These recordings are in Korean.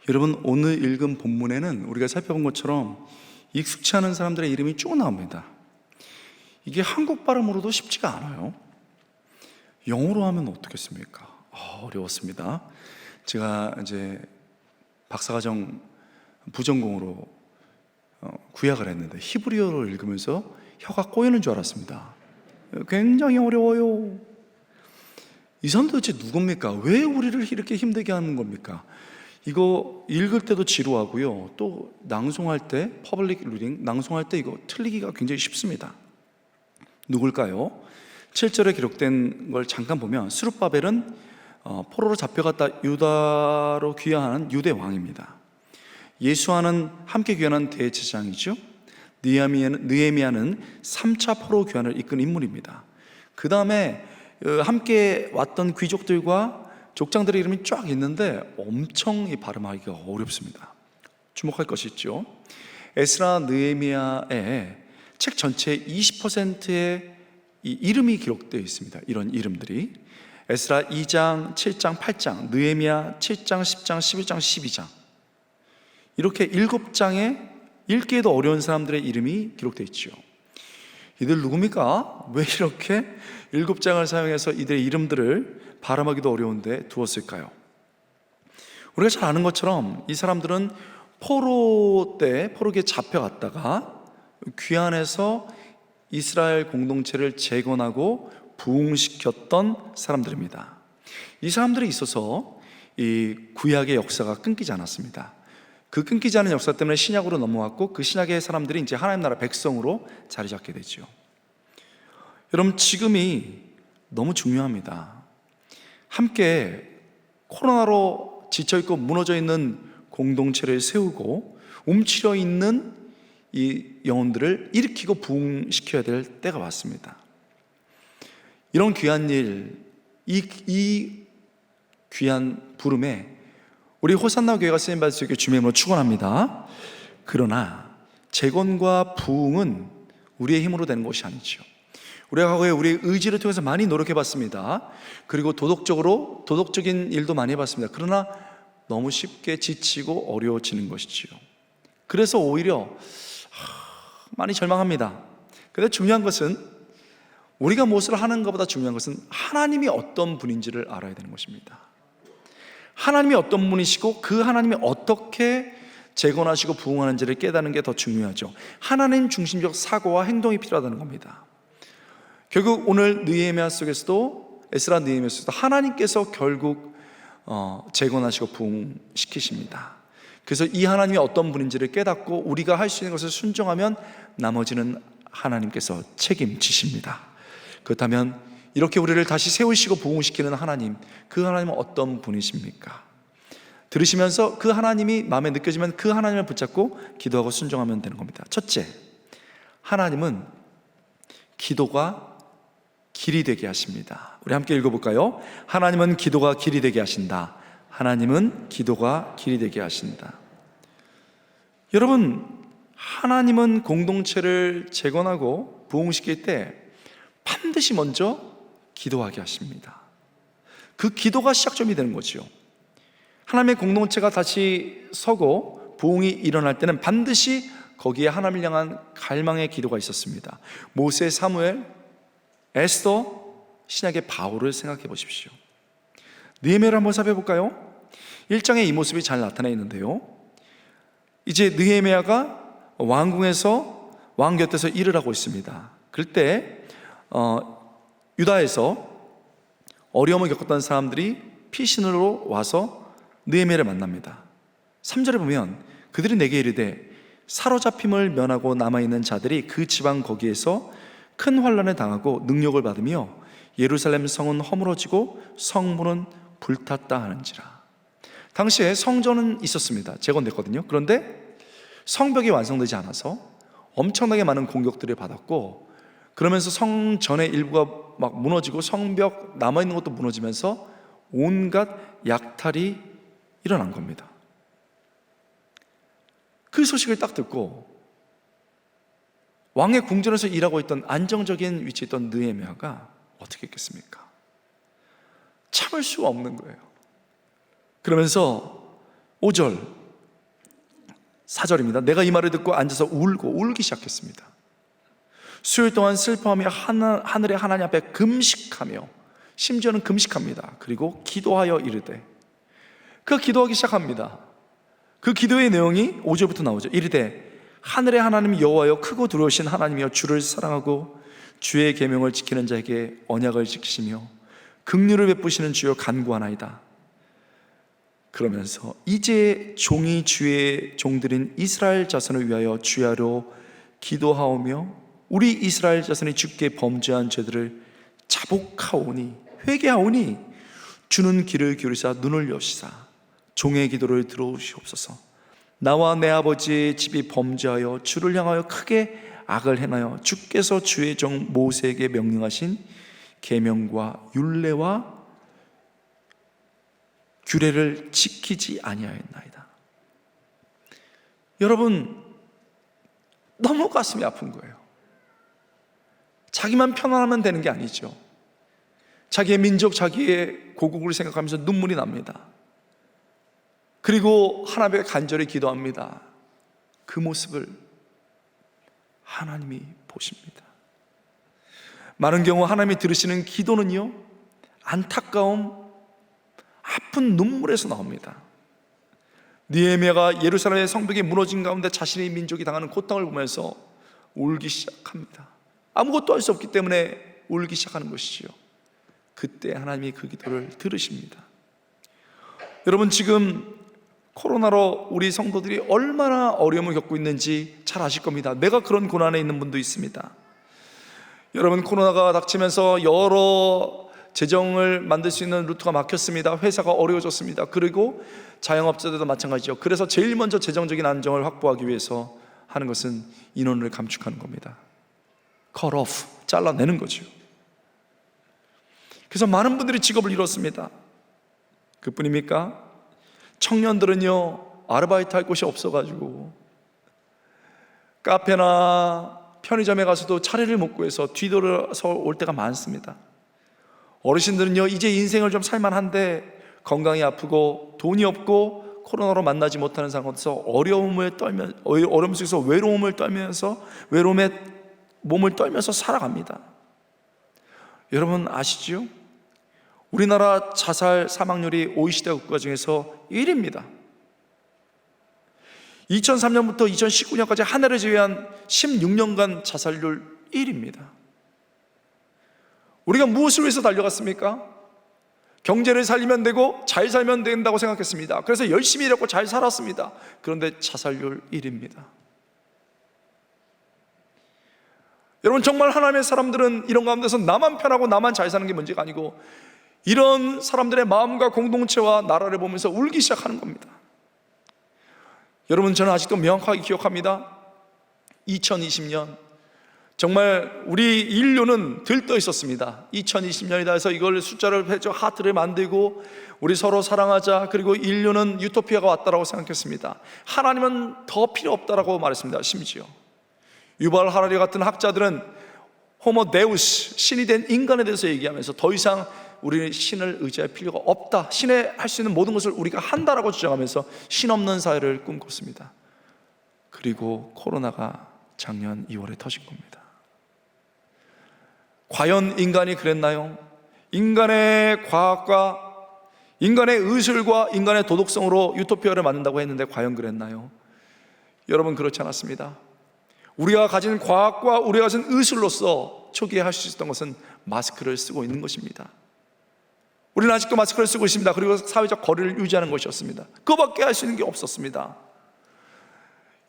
여러분, 오늘 읽은 본문에는 우리가 살펴본 것처럼 익숙치 않은 사람들의 이름이 쭉 나옵니다. 이게 한국 발음으로도 쉽지가 않아요. 영어로 하면 어떻겠습니까? 어려웠습니다. 제가 이제 박사과정 부전공으로 구약을 했는데 히브리어를 읽으면서 혀가 꼬이는 줄 알았습니다. 굉장히 어려워요. 이 사람 도대체 누굽니까? 왜 우리를 이렇게 힘들게 하는 겁니까? 이거 읽을 때도 지루하고요, 또 낭송할 때, 퍼블릭 리딩 낭송할 때 이거 틀리기가 굉장히 쉽습니다. 누굴까요? 7절에 기록된 걸 잠깐 보면 스룹바벨은 포로로 잡혀갔다 유다로 귀환한 유대 왕입니다. 예수와는 함께 귀환한 대제사장이죠. 느헤미야는 3차 포로 귀환을 이끈 인물입니다. 그 다음에 함께 왔던 귀족들과 족장들의 이름이 쫙 있는데 엄청 이 발음하기가 어렵습니다. 주목할 것이 있죠. 에스라 느헤미야의 책 전체의 20%의 이 이름이 기록되어 있습니다. 이런 이름들이 에스라 2장, 7장, 8장, 느헤미야 7장, 10장, 11장, 12장, 이렇게 7장에 읽기에도 어려운 사람들의 이름이 기록되어 있죠. 이들 누굽니까? 왜 이렇게 7장을 사용해서 이들의 이름들을 발음하기도 어려운데 두었을까요? 우리가 잘 아는 것처럼 이 사람들은 포로기에 잡혀갔다가 귀환해서 이스라엘 공동체를 재건하고 부흥시켰던 사람들입니다. 이 사람들이 있어서 이 구약의 역사가 끊기지 않았습니다. 그 끊기지 않은 역사 때문에 신약으로 넘어왔고, 그 신약의 사람들이 이제 하나님 나라 백성으로 자리 잡게 되죠. 여러분, 지금이 너무 중요합니다. 함께 코로나로 지쳐있고 무너져 있는 공동체를 세우고 움츠려 있는 이 영혼들을 일으키고 부흥시켜야 될 때가 왔습니다. 이런 귀한 일, 이 귀한 부름에 우리 호산나 교회가 쓰임받을 수 있게 주님의 이름으로 축원합니다. 그러나 재건과 부흥은 우리의 힘으로 되는 것이 아니죠. 우리가 과거에 우리의 의지를 통해서 많이 노력해봤습니다. 그리고 도덕적인 일도 많이 해봤습니다. 그러나 너무 쉽게 지치고 어려워지는 것이지요. 그래서 오히려 많이 절망합니다. 그런데 중요한 것은, 우리가 무엇을 하는 것보다 중요한 것은 하나님이 어떤 분인지를 알아야 되는 것입니다. 하나님이 어떤 분이시고 그 하나님이 어떻게 재건하시고 부흥하는지를 깨닫는 게 더 중요하죠. 하나님 중심적 사고와 행동이 필요하다는 겁니다. 결국 오늘 느헤미야 속에서도, 에스라 느헤미야 속에서도 하나님께서 결국 재건하시고 부흥시키십니다. 그래서 이 하나님이 어떤 분인지를 깨닫고 우리가 할 수 있는 것을 순종하면 나머지는 하나님께서 책임지십니다. 그렇다면 이렇게 우리를 다시 세우시고 부흥시키는 하나님, 그 하나님은 어떤 분이십니까? 들으시면서 그 하나님이 마음에 느껴지면 그 하나님을 붙잡고 기도하고 순종하면 되는 겁니다. 첫째, 하나님은 기도가 길이 되게 하십니다. 우리 함께 읽어볼까요? 하나님은 기도가 길이 되게 하신다. 하나님은 기도가 길이 되게 하신다. 여러분, 하나님은 공동체를 재건하고 부흥시킬 때 반드시 먼저 기도하게 하십니다. 그 기도가 시작점이 되는 거죠. 하나님의 공동체가 다시 서고 부흥이 일어날 때는 반드시 거기에 하나님을 향한 갈망의 기도가 있었습니다. 모세, 사무엘, 에스더, 신약의 바울을 생각해 보십시오. 느헤미야를 한번 살펴볼까요? 1장에 이 모습이 잘 나타나 있는데요, 이제 느헤미야가 왕궁에서 왕 곁에서 일을 하고 있습니다. 그럴 때 유다에서 어려움을 겪었던 사람들이 피신으로 와서 느헤미야를 만납니다. 3절에 보면 그들이 내게 이르되 사로잡힘을 면하고 남아있는 자들이 그 지방 거기에서 큰 환난을 당하고 능력을 받으며 예루살렘 성은 허물어지고 성문은 불탔다 하는지라. 당시에 성전은 있었습니다. 재건됐거든요. 그런데 성벽이 완성되지 않아서 엄청나게 많은 공격들을 받았고, 그러면서 성전의 일부가 막 무너지고 성벽 남아있는 것도 무너지면서 온갖 약탈이 일어난 겁니다. 그 소식을 딱 듣고 왕의 궁전에서 일하고 있던 안정적인 위치에 있던 느헤미야가 어떻게 했겠습니까? 참을 수가 없는 거예요. 그러면서 5절 4절입니다. 내가 이 말을 듣고 앉아서 울기 시작했습니다. 수요일 동안 슬퍼하며 하늘의 하나님 앞에 금식하며, 심지어는 금식합니다. 그리고 기도하여 이르되, 그 기도하기 시작합니다. 그 기도의 내용이 5절부터 나오죠. 이르되 하늘의 하나님 여호와여, 크고 두려우신 하나님이여, 주를 사랑하고 주의 계명을 지키는 자에게 언약을 지키시며 긍휼을 베푸시는 주여 간구하나이다. 그러면서 이제 종이 주의 종들인 이스라엘 자손을 위하여 주야로 기도하오며 우리 이스라엘 자손이 주께 범죄한 죄들을 자복하오니, 회개하오니 주는 귀를 기울이사 눈을 여시사 종의 기도를 들어주시옵소서. 나와 내 아버지의 집이 범죄하여 주를 향하여 크게 악을 행하여 주께서 주의 종 모세에게 명령하신 계명과 율례와 규례를 지키지 아니하였나이다. 여러분, 너무 가슴이 아픈 거예요. 자기만 편안하면 되는 게 아니죠. 자기의 민족, 자기의 고국을 생각하면서 눈물이 납니다. 그리고 하나님께 간절히 기도합니다. 그 모습을 하나님이 보십니다. 많은 경우 하나님이 들으시는 기도는요, 안타까움, 아픈 눈물에서 나옵니다. 느헤미야가 예루살렘의 성벽이 무너진 가운데 자신의 민족이 당하는 고통을 보면서 울기 시작합니다. 아무것도 할 수 없기 때문에 울기 시작하는 것이지요. 그때 하나님이 그 기도를 들으십니다. 여러분, 지금 코로나로 우리 성도들이 얼마나 어려움을 겪고 있는지 잘 아실 겁니다. 내가 그런 고난에 있는 분도 있습니다. 여러분, 코로나가 닥치면서 여러 재정을 만들 수 있는 루트가 막혔습니다. 회사가 어려워졌습니다. 그리고 자영업자들도 마찬가지죠. 그래서 제일 먼저 재정적인 안정을 확보하기 위해서 하는 것은 인원을 감축하는 겁니다. cut off, 잘라내는 거죠. 그래서 많은 분들이 직업을 잃었습니다. 그뿐입니까? 청년들은요, 아르바이트 할 곳이 없어가지고 카페나 편의점에 가서도 차례를 못 구해서 뒤돌아서 올 때가 많습니다. 어르신들은요, 이제 인생을 좀 살만한데 건강이 아프고 돈이 없고 코로나로 만나지 못하는 상황에서 어려움 속에서 외로움에 몸을 떨면서 살아갑니다. 여러분 아시죠? 우리나라 자살 사망률이 OECD 국가 중에서 1위입니다. 2003년부터 2019년까지 한 해를 제외한 16년간 자살률 1위입니다. 우리가 무엇을 위해서 달려갔습니까? 경제를 살리면 되고 잘 살면 된다고 생각했습니다. 그래서 열심히 일했고 잘 살았습니다. 그런데 자살률 1위입니다. 여러분, 정말 하나님의 사람들은 이런 가운데서 나만 편하고 나만 잘 사는 게 문제가 아니고 이런 사람들의 마음과 공동체와 나라를 보면서 울기 시작하는 겁니다. 여러분, 저는 아직도 명확하게 기억합니다. 2020년 정말 우리 인류는 들떠 있었습니다. 2020년이다 해서 이걸 숫자를 해서 하트를 만들고 우리 서로 사랑하자, 그리고 인류는 유토피아가 왔다라고 생각했습니다. 하나님은 더 필요 없다라고 말했습니다. 심지어 유발 하라리 같은 학자들은 호모 데우스, 신이 된 인간에 대해서 얘기하면서 더 이상 우리는 신을 의지할 필요가 없다, 신의 할 수 있는 모든 것을 우리가 한다라고 주장하면서 신 없는 사회를 꿈꿨습니다. 그리고 코로나가 작년 2월에 터진 겁니다. 과연 인간이 그랬나요? 인간의 과학과 인간의 의술과 인간의 도덕성으로 유토피아를 만든다고 했는데 과연 그랬나요? 여러분, 그렇지 않았습니다. 우리가 가진 과학과 우리가 가진 의술로서 초기에 할 수 있었던 것은 마스크를 쓰고 있는 것입니다. 우리는 아직도 마스크를 쓰고 있습니다. 그리고 사회적 거리를 유지하는 것이었습니다. 그거밖에 할 수 있는 게 없었습니다.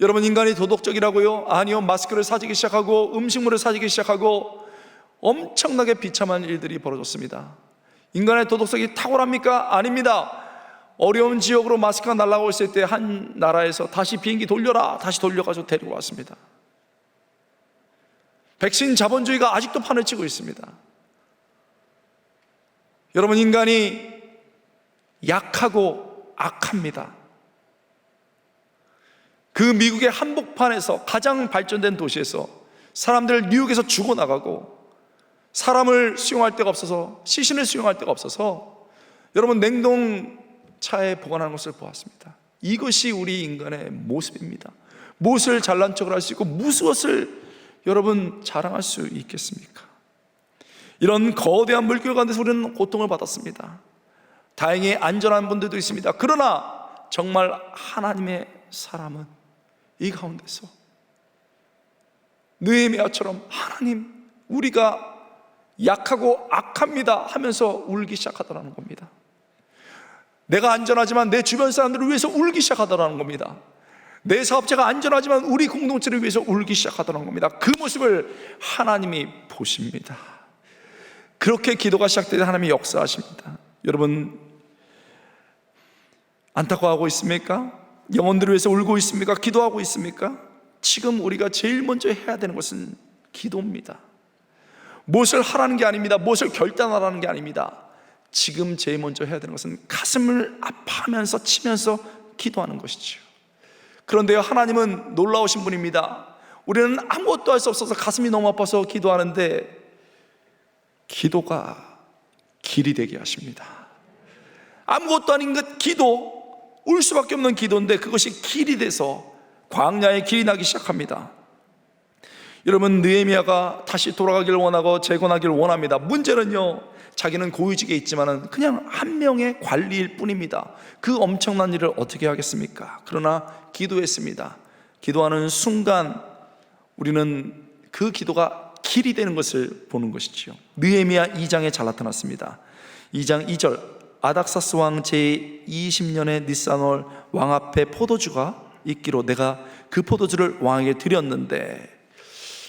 여러분, 인간이 도덕적이라고요? 아니요. 마스크를 사지기 시작하고 음식물을 사지기 시작하고 엄청나게 비참한 일들이 벌어졌습니다. 인간의 도덕성이 탁월합니까? 아닙니다. 어려운 지역으로 마스크가 날아오고 있을 때 한 나라에서 다시 비행기 돌려라, 다시 돌려가지고 데리고 왔습니다. 백신 자본주의가 아직도 판을 치고 있습니다. 여러분, 인간이 약하고 악합니다. 그 미국의 한복판에서 가장 발전된 도시에서 사람들 뉴욕에서 죽어나가고 사람을 수용할 데가 없어서, 시신을 수용할 데가 없어서 여러분 냉동차에 보관하는 것을 보았습니다. 이것이 우리 인간의 모습입니다. 무엇을 잘난 척을 할 수 있고 무엇을 여러분 자랑할 수 있겠습니까? 이런 거대한 물결 가운데서 우리는 고통을 받았습니다. 다행히 안전한 분들도 있습니다. 그러나 정말 하나님의 사람은 이 가운데서 느헤미야처럼 하나님, 우리가 약하고 악합니다 하면서 울기 시작하더라는 겁니다. 내가 안전하지만 내 주변 사람들을 위해서 울기 시작하더라는 겁니다. 내 사업체가 안전하지만 우리 공동체를 위해서 울기 시작하더라는 겁니다. 그 모습을 하나님이 보십니다. 그렇게 기도가 시작될 때 하나님이 역사하십니다. 여러분, 안타까워하고 있습니까? 영혼들을 위해서 울고 있습니까? 기도하고 있습니까? 지금 우리가 제일 먼저 해야 되는 것은 기도입니다. 무엇을 하라는 게 아닙니다. 무엇을 결단하라는 게 아닙니다. 지금 제일 먼저 해야 되는 것은 가슴을 아파하면서 치면서 기도하는 것이죠. 그런데요, 하나님은 놀라우신 분입니다. 우리는 아무것도 할 수 없어서 가슴이 너무 아파서 기도하는데 기도가 길이 되게 하십니다. 아무것도 아닌 것 기도, 울 수밖에 없는 기도인데 그것이 길이 돼서 광야에 길이 나기 시작합니다. 여러분, 느헤미야가 다시 돌아가기를 원하고 재건하기를 원합니다. 문제는요, 자기는 고위직에 있지만은 그냥 한 명의 관리일 뿐입니다. 그 엄청난 일을 어떻게 하겠습니까? 그러나 기도했습니다. 기도하는 순간 우리는 그 기도가 길이 되는 것을 보는 것이지요. 느헤미야 2장에 잘 나타났습니다. 2장 2절, 아닥사스 왕 제20년에 니산월 왕 앞에 포도주가 있기로 내가 그 포도주를 왕에게 드렸는데,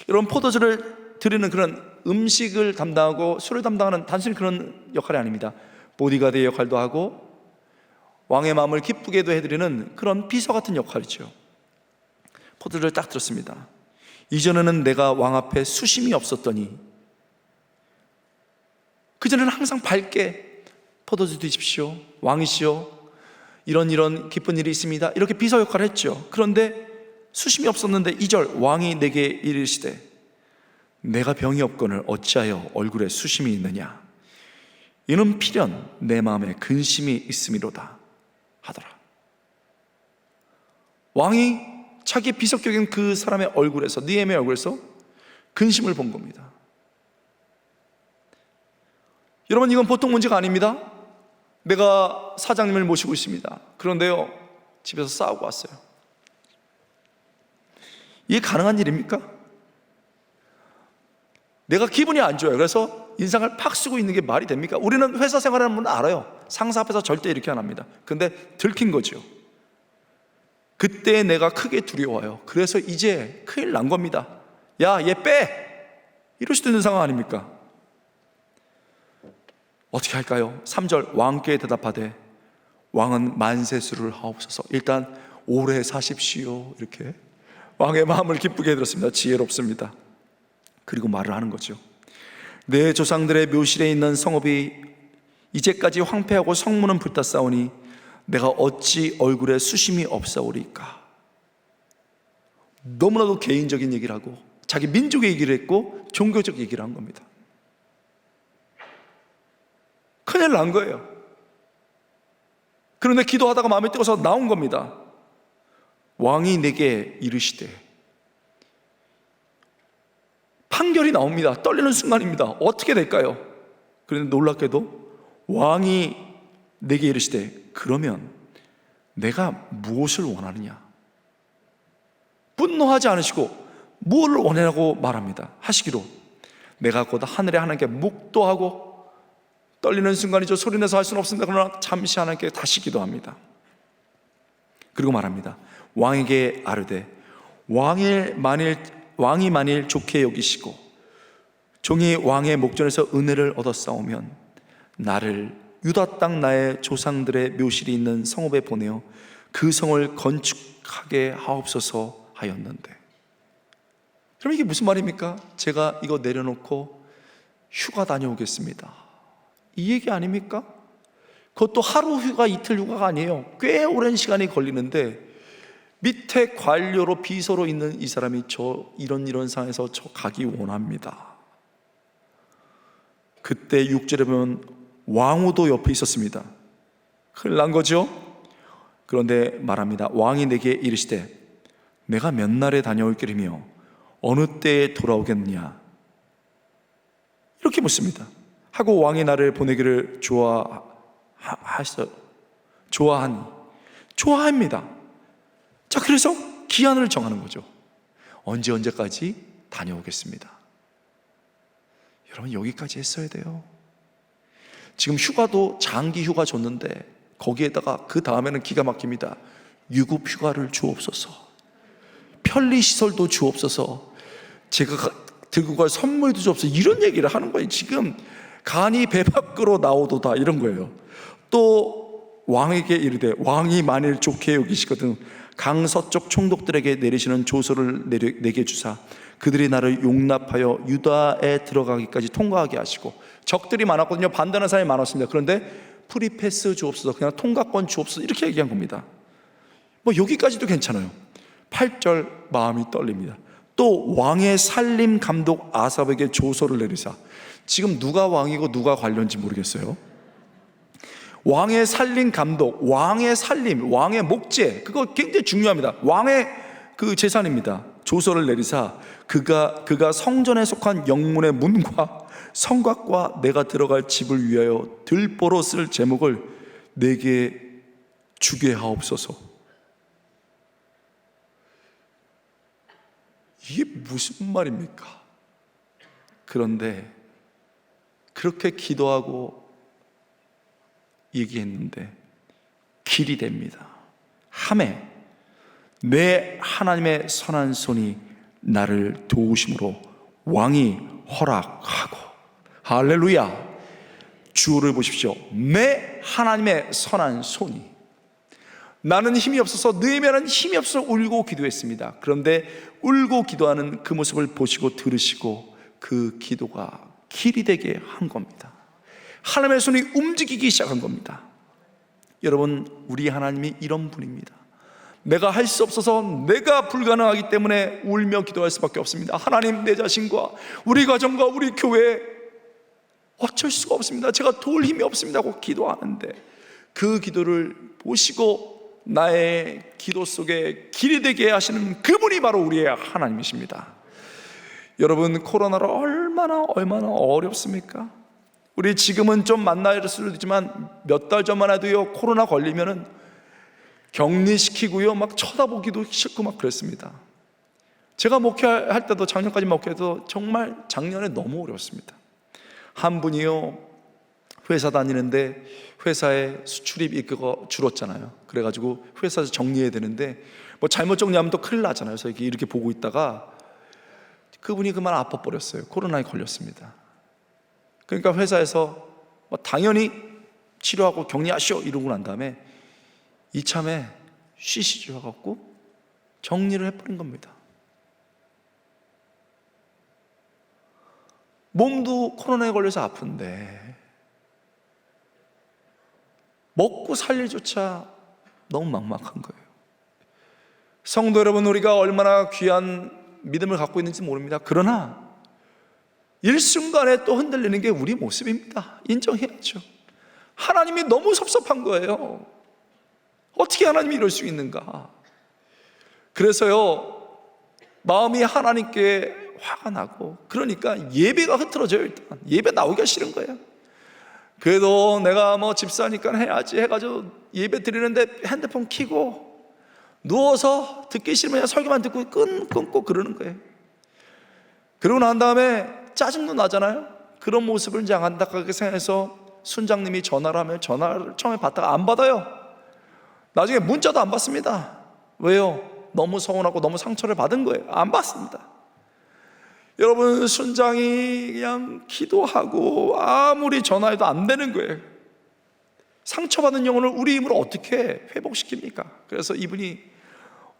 여러분, 포도주를 드리는 그런 음식을 담당하고 술을 담당하는 단순히 그런 역할이 아닙니다. 보디가드의 역할도 하고 왕의 마음을 기쁘게도 해드리는 그런 비서 같은 역할이죠. 포도주를 딱 들었습니다. 이전에는 내가 왕 앞에 수심이 없었더니 그전에는 항상 밝게 포도주 드십시오, 왕이시오, 이런 기쁜 일이 있습니다, 이렇게 비서 역할을 했죠. 그런데 수심이 없었는데 2절, 왕이 내게 이르시되 내가 병이 없거늘 어찌하여 얼굴에 수심이 있느냐, 이는 필연 내 마음에 근심이 있음이로다 하더라. 왕이 자기 비석격인 그 사람의 얼굴에서, 느헤미야의 얼굴에서 근심을 본 겁니다. 여러분, 이건 보통 문제가 아닙니다. 내가 사장님을 모시고 있습니다. 그런데요, 집에서 싸우고 왔어요. 이게 가능한 일입니까? 내가 기분이 안 좋아요. 그래서 인상을 팍 쓰고 있는 게 말이 됩니까? 우리는 회사 생활하는 분은 알아요. 상사 앞에서 절대 이렇게 안 합니다. 근데 들킨 거죠. 그때 내가 크게 두려워요. 그래서 이제 큰일 난 겁니다. 야, 얘 빼! 이럴 수도 있는 상황 아닙니까? 어떻게 할까요? 3절, 왕께 대답하되 왕은 만세수를 하옵소서. 일단 오래 사십시오. 이렇게 왕의 마음을 기쁘게 해드렸습니다. 지혜롭습니다. 그리고 말을 하는 거죠. 내 조상들의 묘실에 있는 성읍이 이제까지 황폐하고 성문은 불탔사오니 내가 어찌 얼굴에 수심이 없사오리까. 너무나도 개인적인 얘기를 하고 자기 민족의 얘기를 했고 종교적 얘기를 한 겁니다. 큰일 난 거예요. 그런데 기도하다가 마음에 뜨거워서 나온 겁니다. 왕이 내게 이르시되, 판결이 나옵니다. 떨리는 순간입니다. 어떻게 될까요? 그런데 놀랍게도 왕이 내게 이르시되 그러면 내가 무엇을 원하느냐. 분노하지 않으시고 무엇을 원하냐고 말합니다. 하시기로 내가 곧 하늘의 하나님께 묵도하고, 떨리는 순간이죠. 소리내서 할 수는 없습니다. 그러나 잠시 하나님께 다시 기도합니다. 그리고 말합니다. 왕에게 아뢰되 왕이 만일 좋게 여기시고 종이 왕의 목전에서 은혜를 얻었사오면 나를 유다 땅 나의 조상들의 묘실이 있는 성읍에 보내어 그 성을 건축하게 하옵소서 하였는데. 그럼 이게 무슨 말입니까? 제가 이거 내려놓고 휴가 다녀오겠습니다, 이 얘기 아닙니까? 그것도 하루 휴가, 이틀 휴가가 아니에요. 꽤 오랜 시간이 걸리는데 밑에 관료로 비서로 있는 이 사람이 저 이런 상황에서 저 가기 원합니다. 그때 6절에 보면 왕후도 옆에 있었습니다. 큰일 난 거죠. 그런데 말합니다. 왕이 내게 이르시되 내가 몇 날에 다녀올 길이며 어느 때에 돌아오겠느냐 이렇게 묻습니다. 하고 왕이 나를 보내기를 좋아합니다. 자, 그래서 기한을 정하는 거죠. 언제까지 다녀오겠습니다. 여러분, 여기까지 했어야 돼요. 지금 휴가도 장기 휴가 줬는데 거기에다가 그 다음에는 기가 막힙니다. 유급 휴가를 주옵소서, 편리시설도 주옵소서, 제가 들고 갈 선물도 주옵소서, 이런 얘기를 하는 거예요. 지금 간이 배 밖으로 나오도다, 이런 거예요. 또 왕에게 이르되 왕이 만일 좋게 여기시거든 강서쪽 총독들에게 내리시는 조서를 내게 주사 그들이 나를 용납하여 유다에 들어가기까지 통과하게 하시고, 적들이 많았거든요. 반대하는 사람이 많았습니다. 그런데 프리패스 주옵소서, 그냥 통과권 주옵소서, 이렇게 얘기한 겁니다. 뭐 여기까지도 괜찮아요. 8절 마음이 떨립니다. 또 왕의 살림 감독 아삽에게 조서를 내리사, 지금 누가 왕이고 누가 관료인지 모르겠어요. 왕의 살림 감독, 왕의 살림, 왕의 목재, 그거 굉장히 중요합니다. 왕의 그 재산입니다. 조서를 내리사 그가 성전에 속한 영문의 문과 성곽과 내가 들어갈 집을 위하여 들보로 쓸 제목을 내게 주게 하옵소서. 이게 무슨 말입니까? 그런데 그렇게 기도하고 얘기했는데 길이 됩니다. 하매 내 하나님의 선한 손이 나를 도우심으로 왕이 허락하고, 할렐루야, 주를 보십시오. 내 하나님의 선한 손이, 나는 힘이 없어서 느헤미야는 힘이 없어서 울고 기도했습니다. 그런데 울고 기도하는 그 모습을 보시고 들으시고 그 기도가 길이 되게 한 겁니다. 하나님의 손이 움직이기 시작한 겁니다. 여러분, 우리 하나님이 이런 분입니다. 내가 할 수 없어서, 내가 불가능하기 때문에 울며 기도할 수밖에 없습니다. 하나님, 내 자신과 우리 가정과 우리 교회 어쩔 수가 없습니다. 제가 도울 힘이 없습니다 하고 기도하는데 그 기도를 보시고 나의 기도 속에 길이 되게 하시는 그분이 바로 우리의 하나님이십니다. 여러분, 코로나로 얼마나 어렵습니까? 우리 지금은 좀 만날 수도 있지만 몇 달 전만 해도요, 코로나 걸리면은 격리시키고요, 막 쳐다보기도 싫고 막 그랬습니다. 제가 목회할 때도, 작년까지 목회해도 정말 작년에 너무 어려웠습니다. 한 분이요, 회사 다니는데 회사에 수출입이 그거 줄었잖아요. 그래가지고 회사에서 정리해야 되는데 뭐 잘못 정리하면 또 큰일 나잖아요. 그래서 이렇게 보고 있다가 그분이 그만 아파버렸어요. 코로나에 걸렸습니다. 그러니까 회사에서 뭐 당연히 치료하고 격리하시오 이러고 난 다음에 이참에 쉬시죠 하고 정리를 해버린 겁니다. 몸도 코로나에 걸려서 아픈데 먹고 살 일조차 너무 막막한 거예요. 성도 여러분, 우리가 얼마나 귀한 믿음을 갖고 있는지 모릅니다. 그러나 일순간에 또 흔들리는 게 우리 모습입니다. 인정해야죠. 하나님이 너무 섭섭한 거예요. 어떻게 하나님이 이럴 수 있는가? 그래서요, 마음이 하나님께 화가 나고, 그러니까 예배가 흐트러져요. 일단 예배 나오기가 싫은 거예요. 그래도 내가 뭐 집사니까 해야지 해가지고 예배 드리는데 핸드폰 켜고 누워서 듣기 싫으면 그냥 설교만 듣고 끊고 그러는 거예요. 그러고 난 다음에 짜증도 나잖아요. 그런 모습을 이제 안타깝게 생각해서 순장님이 전화를 하면 전화를 처음에 받다가 안 받아요. 나중에 문자도 안 받습니다. 왜요? 너무 서운하고 너무 상처를 받은 거예요. 안 받습니다. 여러분, 순장이 그냥 기도하고 아무리 전화해도 안 되는 거예요. 상처받은 영혼을 우리 힘으로 어떻게 회복시킵니까? 그래서 이분이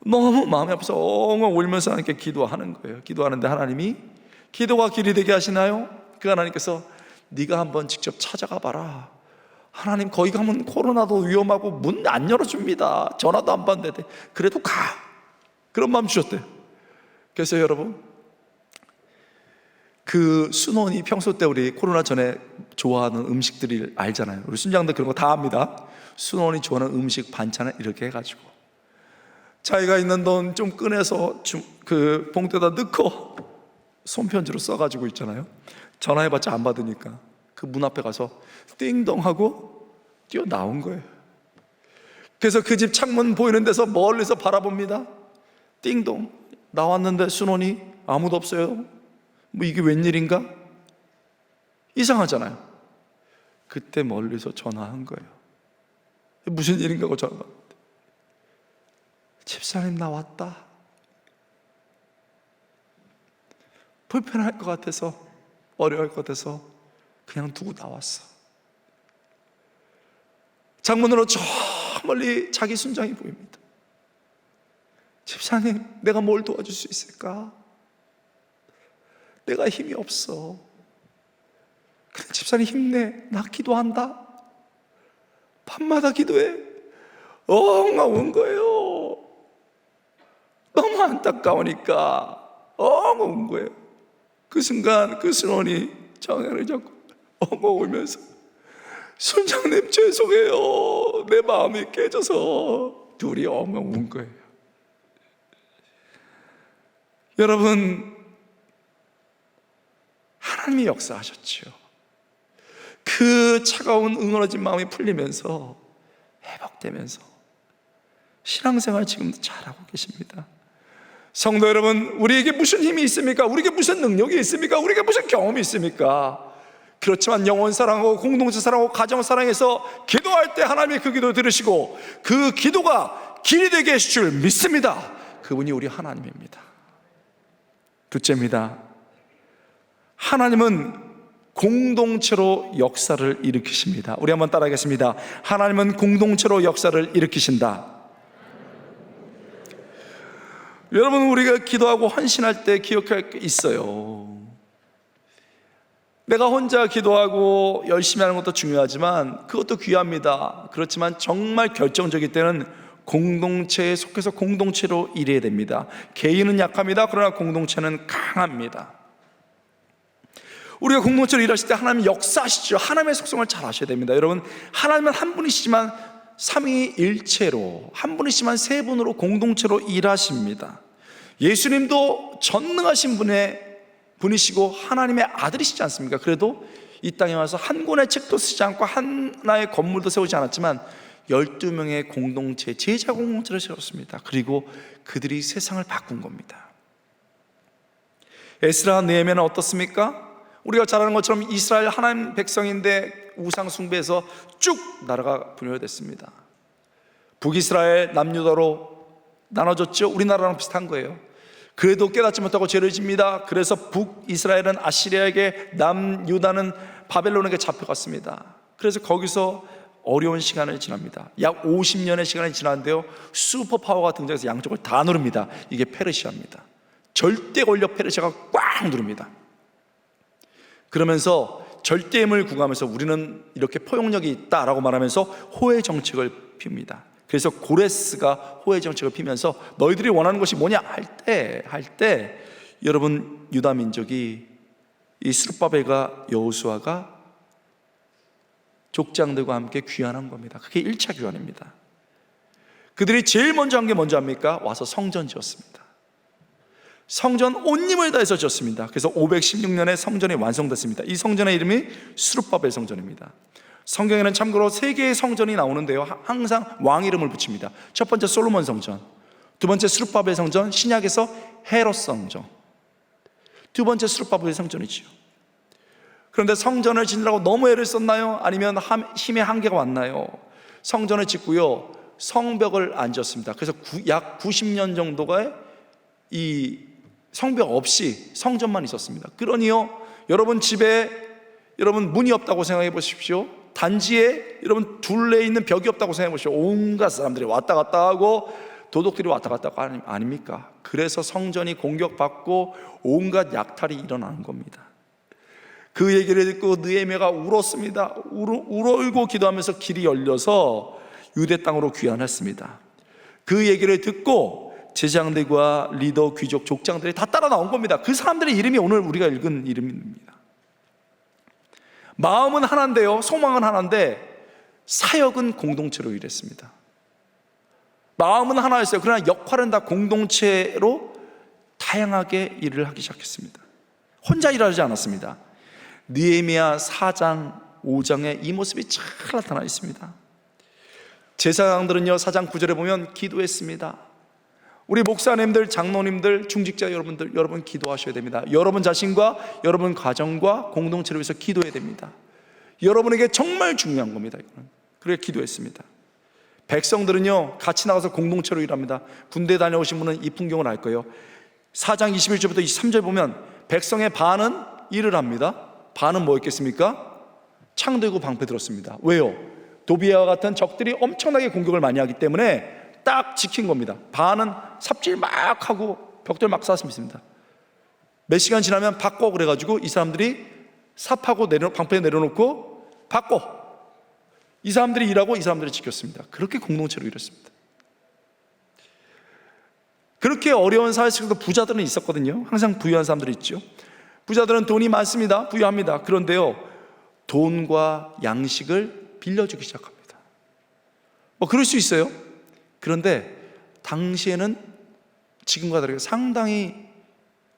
너무 마음이 아파서 엉엉 울면서 하나님께 기도하는 거예요. 기도하는데 하나님이 기도가 길이 되게 하시나요? 그 하나님께서 네가 한번 직접 찾아가 봐라. 하나님, 거기 가면 코로나도 위험하고 문 안 열어줍니다. 전화도 안 받는데 그래도 가. 그런 마음 주셨대요. 그래서 여러분, 그 순원이 평소 때 우리 코로나 전에 좋아하는 음식들을 알잖아요. 우리 순장들 그런 거 다 압니다. 순원이 좋아하는 음식 반찬을 이렇게 해가지고 자기가 있는 돈 좀 꺼내서 그 봉투에다 넣고 손편지로 써가지고 있잖아요. 전화해봤자 안 받으니까 그 문 앞에 가서 띵동하고 뛰어 나온 거예요. 그래서 그 집 창문 보이는 데서 멀리서 바라봅니다. 띵동 나왔는데 순원이 아무도 없어요. 뭐 이게 웬일인가? 이상하잖아요. 그때 멀리서 전화한 거예요. 무슨 일인가 하고 전화 왔는데 집사님 나 왔다. 불편할 것 같아서, 어려울 것 같아서 그냥 두고 나왔어. 창문으로 저 멀리 자기 순장이 보입니다. 집사님 내가 뭘 도와줄 수 있을까? 내가 힘이 없어. 근데 집사님 힘내. 나 기도한다. 밤마다 기도해. 엉엉 운 거예요. 너무 안타까우니까 엉엉 운 거예요. 그 순간 그 순원이 정현을 잡고 엉엉 울면서 순장님 죄송해요. 내 마음이 깨져서 둘이 엉엉 운 거예요. 여러분, 하나님이 역사하셨죠. 그 차가운 응어러진 마음이 풀리면서 회복되면서 신앙생활 지금도 잘하고 계십니다. 성도 여러분, 우리에게 무슨 힘이 있습니까? 우리에게 무슨 능력이 있습니까? 우리에게 무슨 경험이 있습니까? 그렇지만 영혼 사랑하고 공동체 사랑하고 가정 사랑해서 기도할 때 하나님이 그 기도 들으시고 그 기도가 길이 되게 하실 줄 믿습니다. 그분이 우리 하나님입니다. 둘째입니다. 하나님은 공동체로 역사를 일으키십니다. 우리 한번 따라하겠습니다. 하나님은 공동체로 역사를 일으키신다. 여러분, 우리가 기도하고 헌신할 때 기억할 게 있어요. 내가 혼자 기도하고 열심히 하는 것도 중요하지만 그것도 귀합니다. 그렇지만 정말 결정적일 때는 공동체에 속해서 공동체로 일해야 됩니다. 개인은 약합니다. 그러나 공동체는 강합니다. 우리가 공동체로 일하실 때 하나님 역사하시죠. 하나님의 속성을 잘 아셔야 됩니다. 여러분, 하나님은 한 분이시지만 삼위일체로, 한 분이시지만 세 분으로 공동체로 일하십니다. 예수님도 전능하신 분이시고 하나님의 아들이시지 않습니까? 그래도 이 땅에 와서 한 권의 책도 쓰지 않고 하나의 건물도 세우지 않았지만 12명의 공동체, 제자 공동체를 세웠습니다. 그리고 그들이 세상을 바꾼 겁니다. 에스라, 느헤미야는 어떻습니까? 우리가 잘 아는 것처럼 이스라엘 하나님 백성인데 우상 숭배에서 쭉 나라가 분열됐습니다. 북이스라엘, 남유다로 나눠졌죠. 우리나라랑 비슷한 거예요. 그래도 깨닫지 못하고 죄를 집니다. 그래서 북이스라엘은 아시리아에게, 남유다는 바벨론에게 잡혀갔습니다. 그래서 거기서 어려운 시간을 지납니다. 약 50년의 시간이 지났는데요, 슈퍼파워가 등장해서 양쪽을 다 누릅니다. 이게 페르시아입니다. 절대 권력 페르시아가 꽉 누릅니다. 그러면서 절대임을 구가하면서 우리는 이렇게 포용력이 있다라고 말하면서 호혜 정책을 핍니다. 그래서 고레스가 호혜 정책을 피면서 너희들이 원하는 것이 뭐냐 할 때 여러분, 유다 민족이 이 스룹바벨과 여호수아가 족장들과 함께 귀환한 겁니다. 그게 1차 귀환입니다. 그들이 제일 먼저 한 게 뭔지 압니까? 와서 성전 지었습니다. 성전 온 힘을 다해서 지었습니다. 그래서 516년에 성전이 완성됐습니다. 이 성전의 이름이 스룹바벨 성전입니다. 성경에는 참고로 3개의 성전이 나오는데요, 항상 왕 이름을 붙입니다. 첫 번째 솔로몬 성전, 두 번째 스룹바벨 성전, 신약에서 헤롯 성전, 두 번째 스룹바벨 성전이지요. 그런데 성전을 짓느라고 너무 애를 썼나요? 아니면 힘의 한계가 왔나요? 성전을 짓고요, 성벽을 안 지었습니다. 그래서 약 90년 정도가 이 성벽 없이 성전만 있었습니다. 그러니요, 여러분 집에 여러분 문이 없다고 생각해 보십시오. 단지에 여러분 둘레 있는 벽이 없다고 생각해 보십시오. 온갖 사람들이 왔다 갔다 하고 도둑들이 왔다 갔다 하고 아닙니까? 그래서 성전이 공격받고 온갖 약탈이 일어나는 겁니다. 그 얘기를 듣고 느헤미야가 울었습니다. 울고 기도하면서 길이 열려서 유대 땅으로 귀환했습니다. 그 얘기를 듣고 제장들과 리더, 귀족, 족장들이 다 따라 나온 겁니다. 그 사람들의 이름이 오늘 우리가 읽은 이름입니다. 마음은 하나인데요, 소망은 하나인데 사역은 공동체로 일했습니다. 마음은 하나였어요. 그러나 역할은 다 공동체로 다양하게 일을 하기 시작했습니다. 혼자 일하지 않았습니다. 느헤미야 4장 5장에 이 모습이 잘 나타나 있습니다. 제사장들은요 4장 9절에 보면 기도했습니다. 우리 목사님들, 장로님들, 중직자 여러분들, 여러분 기도하셔야 됩니다. 여러분 자신과 여러분 가정과 공동체를 위해서 기도해야 됩니다. 여러분에게 정말 중요한 겁니다. 이거는. 그래 기도했습니다. 백성들은요 같이 나가서 공동체로 일합니다. 군대 다녀오신 분은 이 풍경을 알 거예요. 4장 21절부터 23절 보면 백성의 반은 일을 합니다. 반은 뭐였겠습니까? 창 들고 방패 들었습니다. 왜요? 도비아와 같은 적들이 엄청나게 공격을 많이 하기 때문에 딱 지킨 겁니다. 반은 삽질 막 하고 벽돌 막 쌓았습니다. 몇 시간 지나면 바꿔 그래가지고 이 사람들이 삽하고 방패 내려놓고 바꿔, 이 사람들이 일하고 이 사람들이 지켰습니다. 그렇게 공동체로 일했습니다. 그렇게 어려운 사회 속에서 부자들은 있었거든요. 항상 부유한 사람들이 있죠. 부자들은 돈이 많습니다. 부유합니다. 그런데요 돈과 양식을 빌려주기 시작합니다. 뭐 그럴 수 있어요. 그런데 당시에는 지금과 다르게 상당히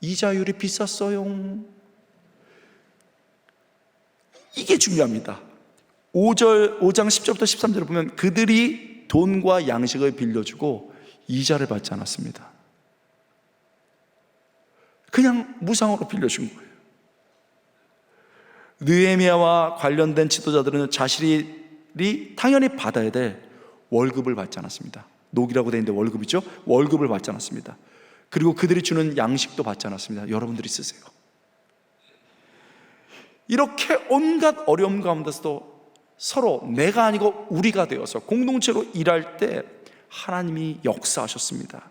이자율이 비쌌어요. 이게 중요합니다. 5장 10절부터 13절을 보면 그들이 돈과 양식을 빌려주고 이자를 받지 않았습니다. 그냥 무상으로 빌려준 거예요. 느헤미야와 관련된 지도자들은 자신이 당연히 받아야 될 월급을 받지 않았습니다. 녹이라고 되어 있는데 월급이죠. 월급을 받지 않았습니다. 그리고 그들이 주는 양식도 받지 않았습니다. 여러분들이 쓰세요. 이렇게 온갖 어려움 가운데서도 서로 내가 아니고 우리가 되어서 공동체로 일할 때 하나님이 역사하셨습니다.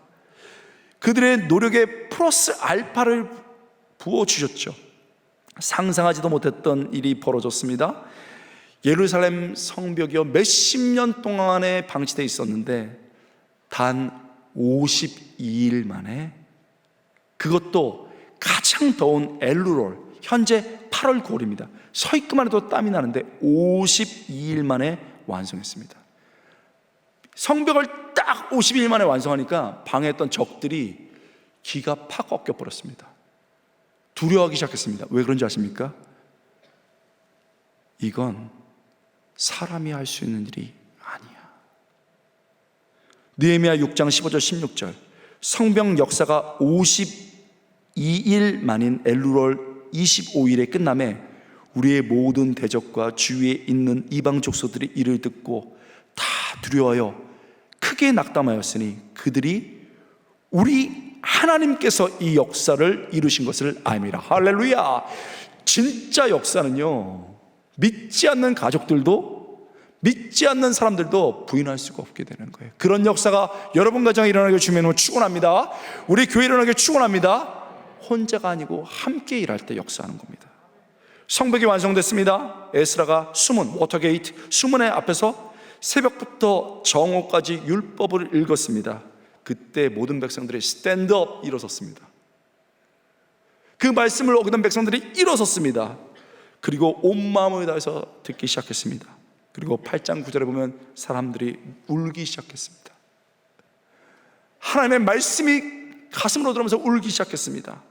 그들의 노력에 플러스 알파를 부어주셨죠. 상상하지도 못했던 일이 벌어졌습니다. 예루살렘 성벽이요 몇십 년 동안에 방치되어 있었는데 단 52일 만에, 그것도 가장 더운 엘루롤, 현재 8월 9월입니다. 서 있기만 해도 땀이 나는데 52일 만에 완성했습니다. 성벽을 딱 52일 만에 완성하니까 방해했던 적들이 기가 팍 꺾여버렸습니다. 두려워하기 시작했습니다. 왜 그런지 아십니까? 이건 사람이 할 수 있는 일이 아니야. 느헤미야 6장 15절 16절, 성벽 역사가 52일 만인 엘루롤 25일에 끝남에 우리의 모든 대적과 주위에 있는 이방 족속들이 이를 듣고 다 두려워하여 크게 낙담하였으니 그들이 우리 하나님께서 이 역사를 이루신 것을 아미라. 할렐루야. 진짜 역사는요 믿지 않는 가족들도, 믿지 않는 사람들도 부인할 수가 없게 되는 거예요. 그런 역사가 여러분 가정에 일어나게 주면 축원합니다. 우리 교회에 일어나게 축원합니다. 혼자가 아니고 함께 일할 때 역사하는 겁니다. 성벽이 완성됐습니다. 에스라가 수문, 워터게이트 수문의 앞에서 새벽부터 정오까지 율법을 읽었습니다. 그때 모든 백성들이 스탠드업 일어섰습니다. 그 말씀을 어기던 백성들이 일어섰습니다. 그리고 온 마음을 다해서 듣기 시작했습니다. 그리고 8장 9절에 보면 사람들이 울기 시작했습니다. 하나님의 말씀이 가슴으로 들어오면서 울기 시작했습니다.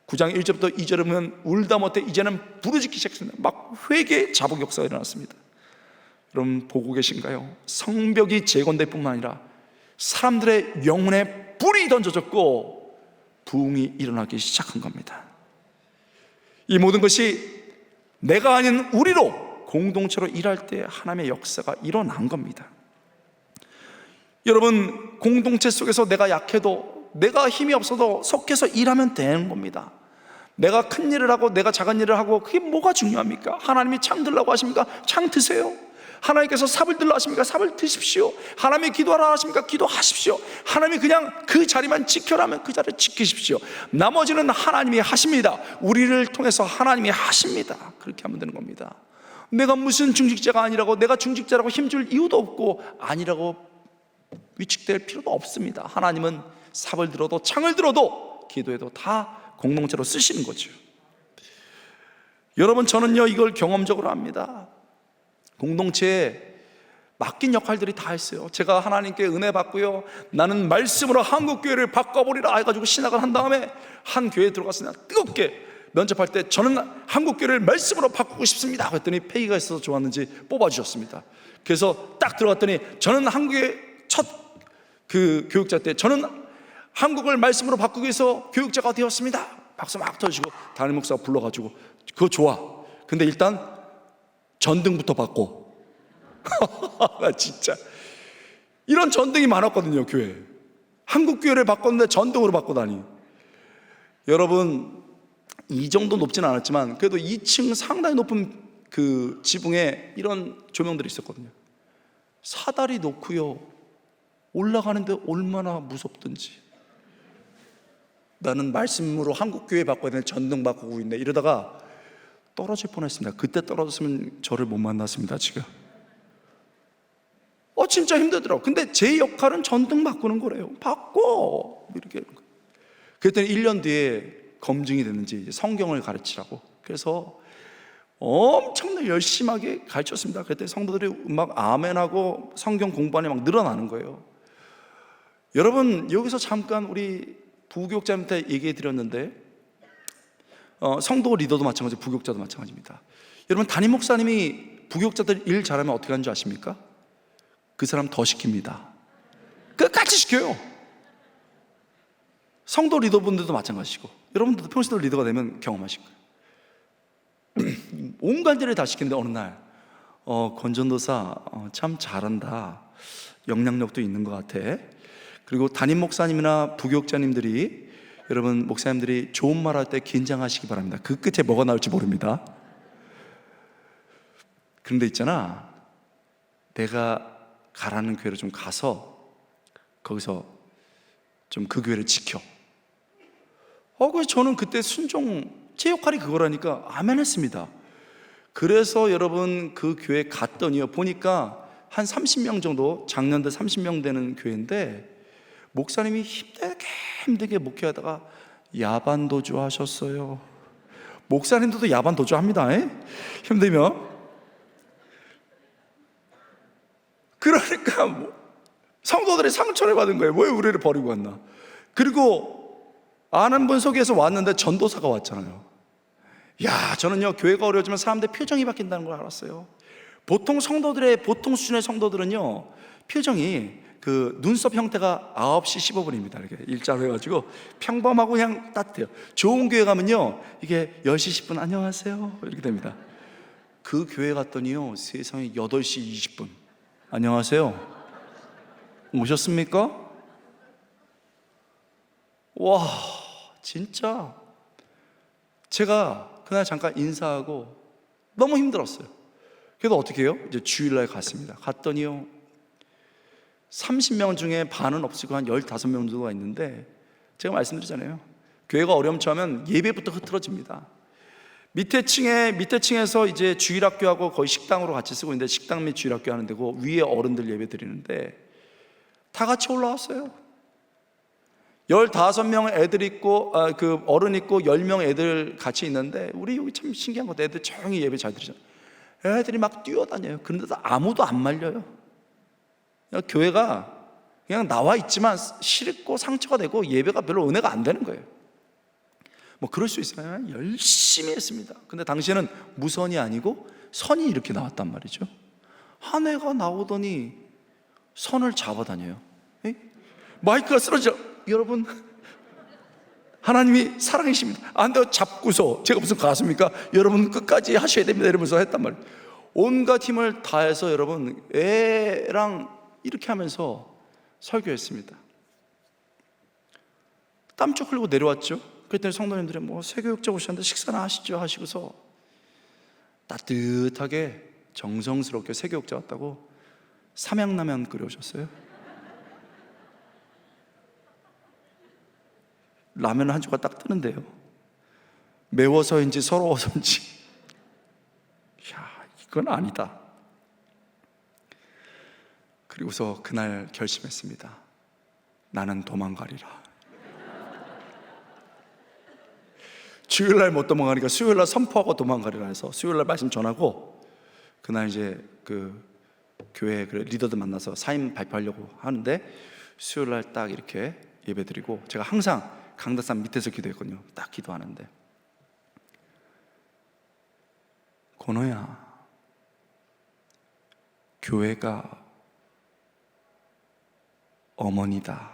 9장 1절부터 2절에 보면 울다 못해 이제는 부르짖기 시작했습니다. 막 회개 자복 역사가 일어났습니다. 여러분 보고 계신가요? 성벽이 재건될 뿐만 아니라 사람들의 영혼에 불이 던져졌고 부흥이 일어나기 시작한 겁니다. 이 모든 것이 내가 아닌 우리로 공동체로 일할 때 하나님의 역사가 일어난 겁니다. 여러분 공동체 속에서 내가 약해도, 내가 힘이 없어도 속해서 일하면 되는 겁니다. 내가 큰 일을 하고 내가 작은 일을 하고 그게 뭐가 중요합니까? 하나님이 창 들라고 하십니까? 창 드세요. 하나님께서 삽을 들라 하십니까? 삽을 드십시오. 하나님이 기도하라 하십니까? 기도하십시오. 하나님이 그냥 그 자리만 지켜라면 그 자리를 지키십시오. 나머지는 하나님이 하십니다. 우리를 통해서 하나님이 하십니다. 그렇게 하면 되는 겁니다. 내가 무슨 중직자가 아니라고, 내가 중직자라고 힘줄 이유도 없고 아니라고 위축될 필요도 없습니다. 하나님은 삽을 들어도 창을 들어도 기도해도 다 공동체로 쓰시는 거죠. 여러분 저는요 이걸 경험적으로 합니다. 공동체에 맡긴 역할들이 다 했어요. 제가 하나님께 은혜 받고요, 나는 말씀으로 한국교회를 바꿔버리라 해가지고 신학을 한 다음에 한 교회에 들어갔으나 뜨겁게 면접할 때 저는 한국교회를 말씀으로 바꾸고 싶습니다 그랬더니 패기가 있어서 좋았는지 뽑아주셨습니다. 그래서 딱 들어갔더니 저는 한국의 첫 그 교육자 때 저는 한국을 말씀으로 바꾸기 위해서 교육자가 되었습니다. 박수 막 터지고 담임 목사가 불러가지고 그거 좋아. 근데 일단 전등부터 받고 나 진짜 이런 전등이 많았거든요. 교회 한국교회를 바꿨는데 전등으로 바꾸다니. 여러분 이 정도 높지는 않았지만 그래도 2층 상당히 높은 그 지붕에 이런 조명들이 있었거든요. 사다리 놓고요 올라가는데 얼마나 무섭든지. 나는 말씀으로 한국교회 바꿔야 되는 전등 바꾸고 있네 이러다가 떨어질 뻔했습니다. 그때 떨어졌으면 저를 못 만났습니다. 지금 진짜 힘들더라고. 근데 제 역할은 전등 바꾸는 거래요. 바꿔 이렇게 하는 거예요. 그랬더니 1년 뒤에 검증이 됐는지 성경을 가르치라고. 그래서 엄청나게 열심하게 가르쳤습니다. 그때 성도들이 막 아멘하고 성경 공부하니 막 늘어나는 거예요. 여러분 여기서 잠깐 우리 부교육자한테 얘기해 드렸는데 성도 리더도 마찬가지, 부교육자도 마찬가지입니다. 여러분 담임 목사님이 부교육자들 일 잘하면 어떻게 하는 줄 아십니까? 그 사람 더 시킵니다. 끝까지 시켜요. 성도 리더분들도 마찬가지고 여러분들도 평소도 리더가 되면 경험하실 거예요. 온갖 일을 다 시키는데 어느 날 권전도사 참 잘한다, 영향력도 있는 것 같아. 그리고 담임 목사님이나 부교육자님들이 여러분 목사님들이 좋은 말 할 때 긴장하시기 바랍니다. 그 끝에 뭐가 나올지 모릅니다. 그런데 있잖아, 내가 가라는 교회로 좀 가서 거기서 좀 그 교회를 지켜. 그래서 저는 그때 순종, 제 역할이 그거라니까 아멘 했습니다. 그래서 여러분 그 교회 갔더니요 보니까 한 30명 정도, 작년대 30명 되는 교회인데 목사님이 힘들게 목회하다가 야반 도주 하셨어요. 목사님들도 야반 도주 합니다. 힘들면. 그러니까 성도들이 상처를 받은 거예요. 왜 우리를 버리고 왔나. 그리고 아는 분 속에서 왔는데 전도사가 왔잖아요. 저는요 교회가 어려워지면 사람들 표정이 바뀐다는 걸 알았어요. 보통 성도들의 보통 수준의 성도들은요 표정이 그 눈썹 형태가 9시 15분입니다. 이렇게 일자로 해가지고 평범하고 그냥 따뜻해요. 좋은 교회 가면요 이게 10시 10분 안녕하세요 이렇게 됩니다. 그 교회 갔더니요 세상에 8시 20분 안녕하세요 오셨습니까? 와 진짜 제가 그날 잠깐 인사하고 너무 힘들었어요. 그래서 어떻게 해요? 이제 주일날 갔습니다. 갔더니요 30명 중에 반은 없이고 한 15명 정도가 있는데 제가 말씀드리잖아요. 교회가 어려움처하면 예배부터 흐트러집니다. 밑에 층에서 이제 주일학교하고 거의 식당으로 같이 쓰고 있는데 식당 및 주일학교 하는 데고 위에 어른들 예배 드리는데 다 같이 올라왔어요. 15명 애들 있고 그 어른 있고 10명 애들 같이 있는데 우리 여기 참 신기한 것 같아요. 애들 조용히 예배 잘 드리잖아요. 애들이 막 뛰어다녀요. 그런데도 아무도 안 말려요. 교회가 그냥 나와 있지만 싫고 상처가 되고 예배가 별로 은혜가 안 되는 거예요. 뭐 그럴 수 있어요. 열심히 했습니다. 근데 당시에는 무선이 아니고 선이 이렇게 나왔단 말이죠. 한 애가 나오더니 선을 잡아다녀요. 마이크가 쓰러져. 여러분 하나님이 사랑이십니다. 안 돼 잡고서 제가 무슨 가수입니까? 여러분 끝까지 하셔야 됩니다 이러면서 했단 말이에요. 온갖 힘을 다해서 여러분 애랑 이렇게 하면서 설교했습니다. 땀쭉 흘리고 내려왔죠. 그랬더니 성도님들이 세교육자 오셨는데 식사나 하시죠 하시고서 따뜻하게 정성스럽게 세교육자 왔다고 삼양라면 끓여오셨어요. 라면 한 조각 딱 뜨는데요 매워서인지 서러워서인지 이건 아니다. 그리고서 그날 결심했습니다. 나는 도망가리라. 주일날 못 도망가니까 수요일날 선포하고 도망가리라 해서 수요일날 말씀 전하고 그날 이제 그 교회 리더들 만나서 사임 발표하려고 하는데 수요일 날 딱 이렇게 예배드리고, 제가 항상 강다산 밑에서 기도했거든요. 딱 기도하는데, 권호야, 교회가 어머니다.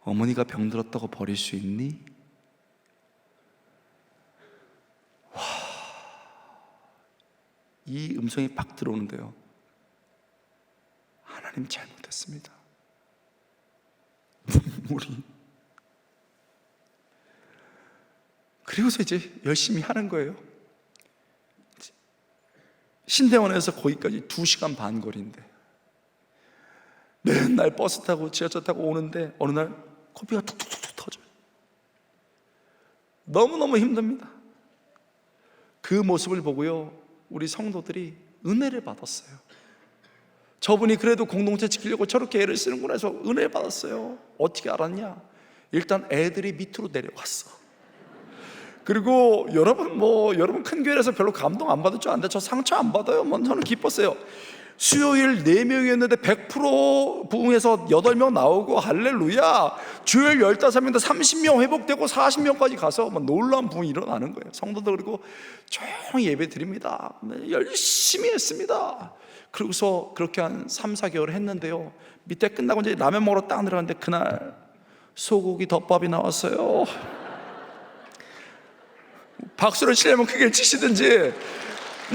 어머니가 병들었다고 버릴 수 있니? 와, 이 음성이 팍 들어오는데요, 하나님 잘못했습니다. 눈물이. 그리고서 이제 열심히 하는 거예요. 신대원에서 거기까지 2시간 반 거리인데, 맨날 버스 타고 지하철 타고 오는데 어느 날 코피가 툭툭툭 터져요. 너무너무 힘듭니다. 그 모습을 보고요, 우리 성도들이 은혜를 받았어요. 저분이 그래도 공동체 지키려고 저렇게 애를 쓰는구나 해서 은혜를 받았어요. 어떻게 알았냐? 일단 애들이 밑으로 내려갔어. 그리고 여러분 큰 교회라서 별로 감동 안 받을 줄 아는데 저 상처 안 받아요. 저는 기뻤어요. 수요일 4명이었는데 100% 부흥해서 8명 나오고, 할렐루야. 주일 15명인데 30명 회복되고 40명까지 가서 놀라운 부흥이 일어나는 거예요. 성도들 그리고 조용히 예배 드립니다. 열심히 했습니다. 그러고서 그렇게 한 3, 4개월 했는데요, 밑에 끝나고 이제 라면 먹으러 딱 내려갔는데 그날 소고기 덮밥이 나왔어요. 박수를 치려면 크게 치시든지,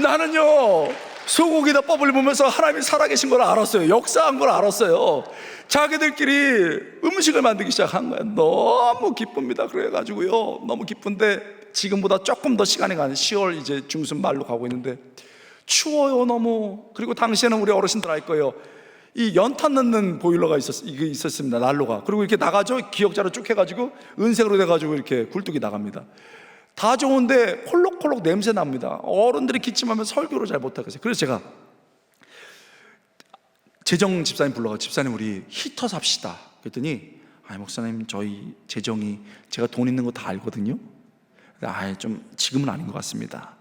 나는요 소고기 덮밥을 보면서 하나님이 살아계신 걸 알았어요. 역사한 걸 알았어요. 자기들끼리 음식을 만들기 시작한 거예요. 너무 기쁩니다. 그래가지고요, 너무 기쁜데 지금보다 조금 더 시간이 가는 10월 이제 중순 말로 가고 있는데 추워요, 너무. 그리고 당시에는 우리 어르신들 알 거예요, 이 연탄 넣는 보일러가 있었습니다. 난로가. 그리고 이렇게 나가죠. 기역자로 쭉 해가지고 은색으로 돼가지고 이렇게 굴뚝이 나갑니다. 다 좋은데 콜록콜록 냄새 납니다. 어른들이 기침하면 설교를 잘 못하겠어요. 그래서 제가 재정 집사님 불러가, 집사님 우리 히터 삽시다. 그랬더니, 목사님 저희 재정이, 제가 돈 있는 거 다 알거든요. 좀 지금은 아닌 것 같습니다.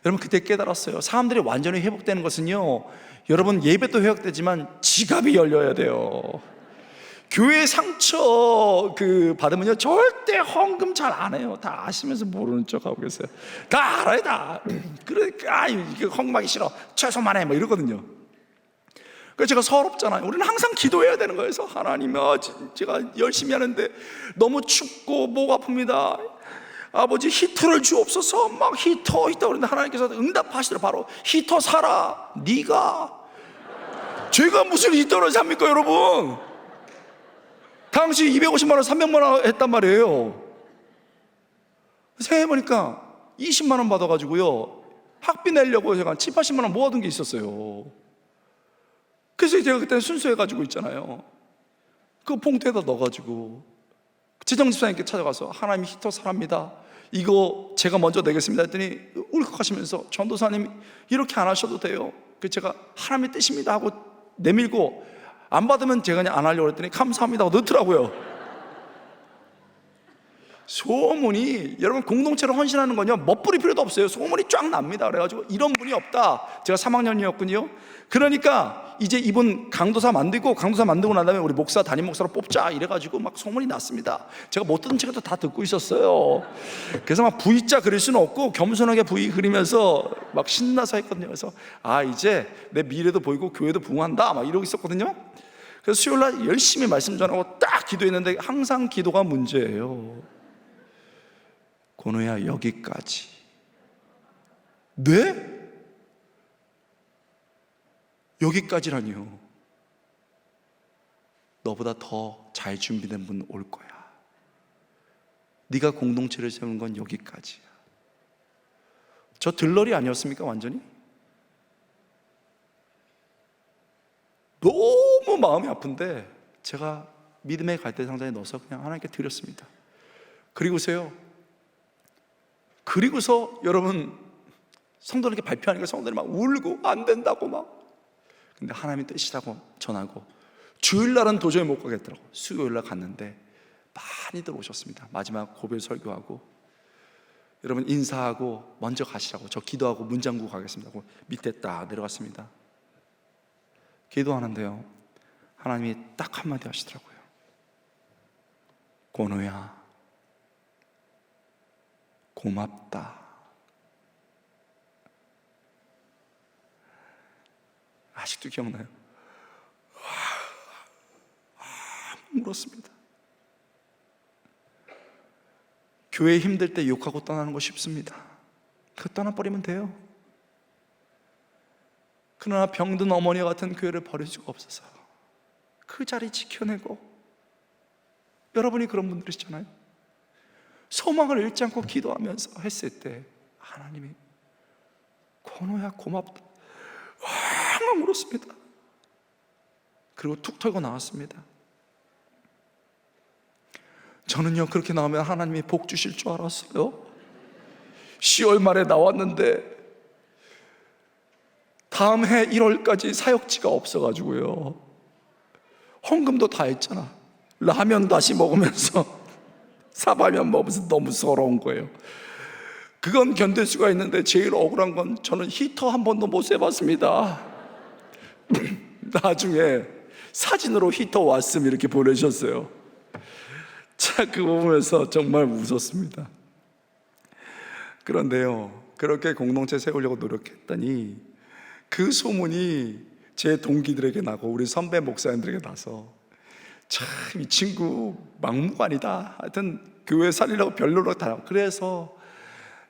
여러분, 그때 깨달았어요. 사람들이 완전히 회복되는 것은요, 여러분 예배도 회복되지만 지갑이 열려야 돼요. 교회 상처 받으면요 절대 헌금 잘 안 해요. 다 아시면서 모르는 척 하고 계세요. 다 알아요, 다. 그러니까 이게 헌금하기 싫어, 최소만 해, 이러거든요. 그래서 제가 서럽잖아요. 우리는 항상 기도해야 되는 거예요. 그래서 하나님, 제가 열심히 하는데 너무 춥고 목 아픕니다. 아버지 히터를 주옵소서. 막 히터 그러는데 하나님께서 응답하시더라. 바로 히터 사라. 네가. 제가 무슨 히터를 삽니까, 여러분? 당시 250만 원, 300만 원 했단 말이에요. 생각해보니까 20만 원 받아가지고요, 학비 내려고 제가 7, 80만 원 모아둔 게 있었어요. 그래서 제가 그때는 순수해가지고 있잖아요, 그 봉투에다 넣어가지고 재정집사님께 찾아가서 하나님 히터 사랍니다, 이거 제가 먼저 내겠습니다 했더니 울컥하시면서, 전도사님 이렇게 안 하셔도 돼요, 제가 하나님의 뜻입니다 하고 내밀고, 안 받으면 제가 그냥 안 하려고 했더니 감사합니다 하고 넣더라고요. 소문이, 여러분 공동체로 헌신하는 건요 멋부릴 필요도 없어요. 소문이 쫙 납니다. 그래가지고 이런 분이 없다. 제가 3학년이었군요 그러니까 이제 이분 강도사 만들고 난 다음에 우리 목사, 담임 목사로 뽑자 이래가지고 막 소문이 났습니다. 제가 못 듣는 책도 다 듣고 있었어요. 그래서 막 V자 그릴 수는 없고 겸손하게 V 그리면서 막 신나서 했거든요. 그래서 이제 내 미래도 보이고 교회도 부흥한다 막 이러고 있었거든요. 그래서 수요일날 열심히 말씀 전하고 딱 기도했는데 항상 기도가 문제예요. 권호야, 여기까지. 네? 여기까지라니요. 너보다 더 잘 준비된 분 올 거야. 네가 공동체를 세우는 건 여기까지야. 저 들러리 아니었습니까, 완전히? 너무 마음이 아픈데 제가 믿음의 갈대 상자에 넣어서 그냥 하나님께 드렸습니다. 그리고서 여러분, 성도들에게 발표하니까 성도들이 막 울고 안 된다고 막. 근데 하나님의 뜻이라고 전하고, 주일날은 도저히 못 가겠더라고. 수요일날 갔는데 많이들 오셨습니다. 마지막 고별 설교하고 여러분 인사하고 먼저 가시라고, 저 기도하고 문 잠그고 가겠습니다 하고 밑에 딱 내려갔습니다. 기도하는데요, 하나님이 딱 한마디 하시더라고요. 권호야, 고맙다. 아직도 기억나요. 울었습니다. 교회 힘들 때 욕하고 떠나는 거 쉽습니다. 떠나버리면 돼요. 그러나 병든 어머니와 같은 교회를 버릴 수가 없어서 그 자리 지켜내고, 여러분이 그런 분들이시잖아요. 소망을 잃지 않고 기도하면서 했을 때 하나님이 권호야 고맙다, 왕 울었습니다. 그리고 툭 털고 나왔습니다. 저는요, 그렇게 나오면 하나님이 복 주실 줄 알았어요. 10월 말에 나왔는데 다음 해 1월까지 사역지가 없어가지고요, 헌금도 다 했잖아. 라면 다시 먹으면서 사발면 먹으면서 너무 서러운 거예요. 그건 견딜 수가 있는데 제일 억울한 건 저는 히터 한 번도 못 쐬봤습니다. 나중에 사진으로 히터 왔음 이렇게 보내셨어요. 자, 그거 보면서 정말 웃었습니다. 그런데요, 그렇게 공동체 세우려고 노력했더니 그 소문이 제 동기들에게 나고 우리 선배 목사님들에게 나서 참 이 친구 막무가내다, 하여튼 교회 살리려고 별로로 다, 그래서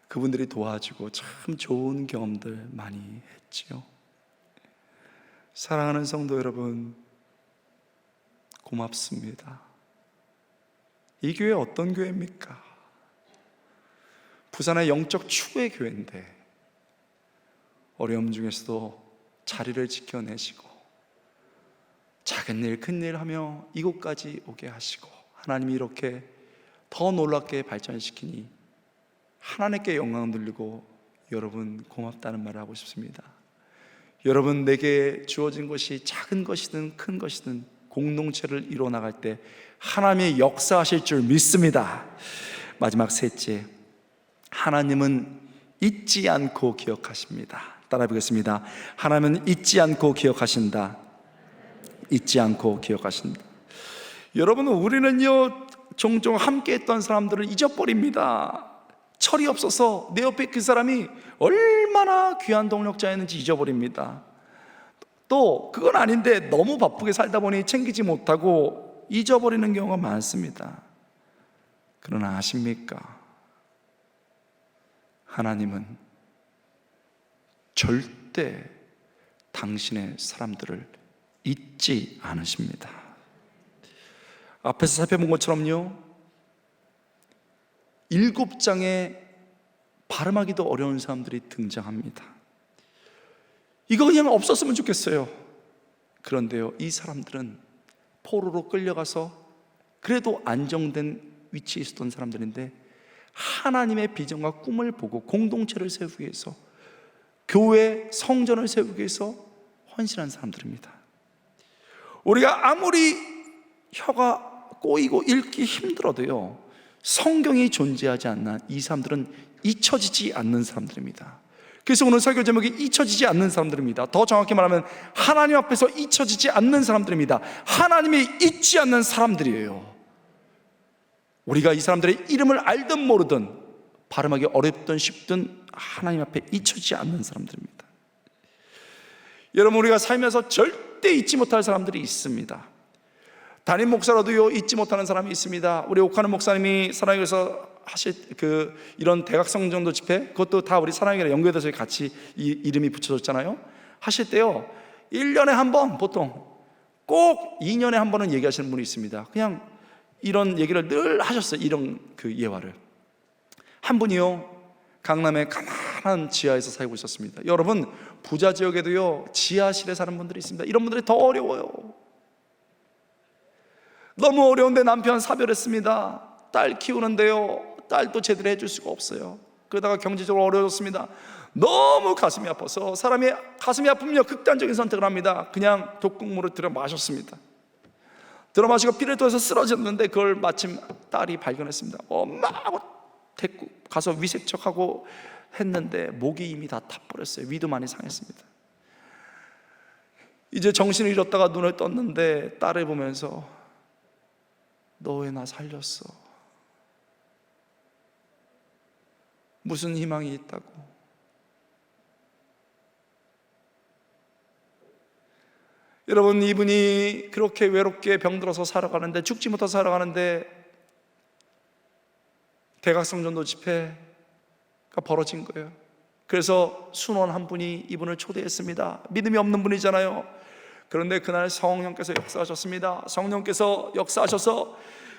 그분들이 도와주고 참 좋은 경험들 많이 했지요. 사랑하는 성도 여러분, 고맙습니다. 이 교회 어떤 교회입니까? 부산의 영적 추구의 교회인데 어려움 중에서도 자리를 지켜내시고 작은 일 큰 일 하며 이곳까지 오게 하시고, 하나님이 이렇게 더 놀랍게 발전시키니 하나님께 영광 돌리고 여러분 고맙다는 말을 하고 싶습니다. 여러분, 내게 주어진 것이 작은 것이든 큰 것이든 공동체를 이뤄나갈 때 하나님의 역사하실 줄 믿습니다. 마지막 셋째, 하나님은 잊지 않고 기억하십니다. 따라 보겠습니다. 하나님은 잊지 않고 기억하신다. 잊지 않고 기억하신다. 여러분, 우리는요 종종 함께 했던 사람들을 잊어버립니다. 철이 없어서 내 옆에 그 사람이 얼마나 귀한 동력자였는지 잊어버립니다. 또 그건 아닌데 너무 바쁘게 살다 보니 챙기지 못하고 잊어버리는 경우가 많습니다. 그러나 아십니까? 하나님은 절대 당신의 사람들을 잊지 않으십니다. 앞에서 살펴본 것처럼요, 7장에 발음하기도 어려운 사람들이 등장합니다. 이거 그냥 없었으면 좋겠어요. 그런데요, 이 사람들은 포로로 끌려가서 그래도 안정된 위치에 있었던 사람들인데 하나님의 비전과 꿈을 보고 공동체를 세우기 위해서, 교회 성전을 세우기 위해서 헌신한 사람들입니다. 우리가 아무리 혀가 꼬이고 읽기 힘들어도요, 성경이 존재하지 않는 이 사람들은 잊혀지지 않는 사람들입니다. 그래서 오늘 설교 제목이 잊혀지지 않는 사람들입니다. 더 정확히 말하면 하나님 앞에서 잊혀지지 않는 사람들입니다. 하나님이 잊지 않는 사람들이에요. 우리가 이 사람들의 이름을 알든 모르든, 발음하기 어렵든 쉽든 하나님 앞에 잊혀지지 않는 사람들입니다. 여러분, 우리가 살면서 절대 잊지 못할 사람들이 있습니다. 담임 목사라도요 잊지 못하는 사람이 있습니다. 우리 옥하는 목사님이 사랑교회에서 하실 이런 대각성전도 집회, 그것도 다 우리 사랑교회랑 연결돼서 같이 이름이 붙여졌잖아요. 하실 때요 1년에 한 번, 보통 꼭 2년에 한 번은 얘기하시는 분이 있습니다. 그냥 이런 얘기를 늘 하셨어요. 이런 예화를. 한 분이요 강남의 가난한 지하에서 살고 있었습니다. 여러분, 부자 지역에도요 지하실에 사는 분들이 있습니다. 이런 분들이 더 어려워요. 너무 어려운데 남편 사별했습니다. 딸 키우는데요 딸도 제대로 해줄 수가 없어요. 그러다가 경제적으로 어려웠습니다. 너무 가슴이 아파서, 사람이 가슴이 아프면 극단적인 선택을 합니다. 그냥 독극물을 들여 마셨습니다. 들어 마시고 피를 토해서 쓰러졌는데 그걸 마침 딸이 발견했습니다. 엄마 하고 데리고 가서 위색적하고 했는데 목이 이미 다 타버렸어요. 위도 많이 상했습니다. 이제 정신을 잃었다가 눈을 떴는데 딸을 보면서 너 왜 나 살렸어? 무슨 희망이 있다고? 여러분, 이분이 그렇게 외롭게 병들어서 살아가는데, 죽지 못해서 살아가는데 대각성전도 집회가 벌어진 거예요. 그래서 순원 한 분이 이분을 초대했습니다. 믿음이 없는 분이잖아요. 그런데 그날 성령께서 역사하셨습니다. 성령께서 역사하셔서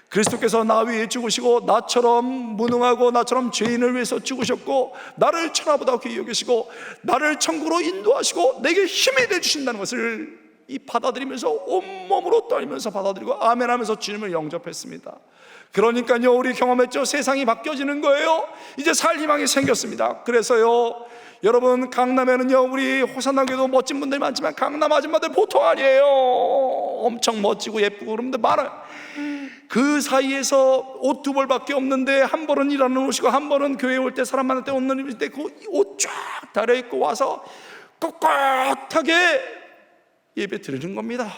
그리스도께서 나 위해 죽으시고 나처럼 무능하고 나처럼 죄인을 위해서 죽으셨고 나를 천하보다 귀히 여기시고 나를 천국으로 인도하시고 내게 힘이 되주신다는 것을 이 받아들이면서 온몸으로 떨면서 받아들이고 아멘하면서 주님을 영접했습니다. 그러니까요, 우리 경험했죠? 세상이 바뀌어지는 거예요. 이제 살 희망이 생겼습니다. 그래서요, 여러분, 강남에는요, 우리 호산나교도 멋진 분들이 많지만 강남 아줌마들 보통 아니에요. 엄청 멋지고 예쁘고 그런 분들 많아요. 그 사이에서 옷 두 벌밖에 없는데 한 벌은 일하는 옷이고 한 벌은 교회 올 때 사람 만날 때 옷 입을 때 그 옷 쫙 다려입고 와서 꼿꼿하게 예배 드리는 겁니다.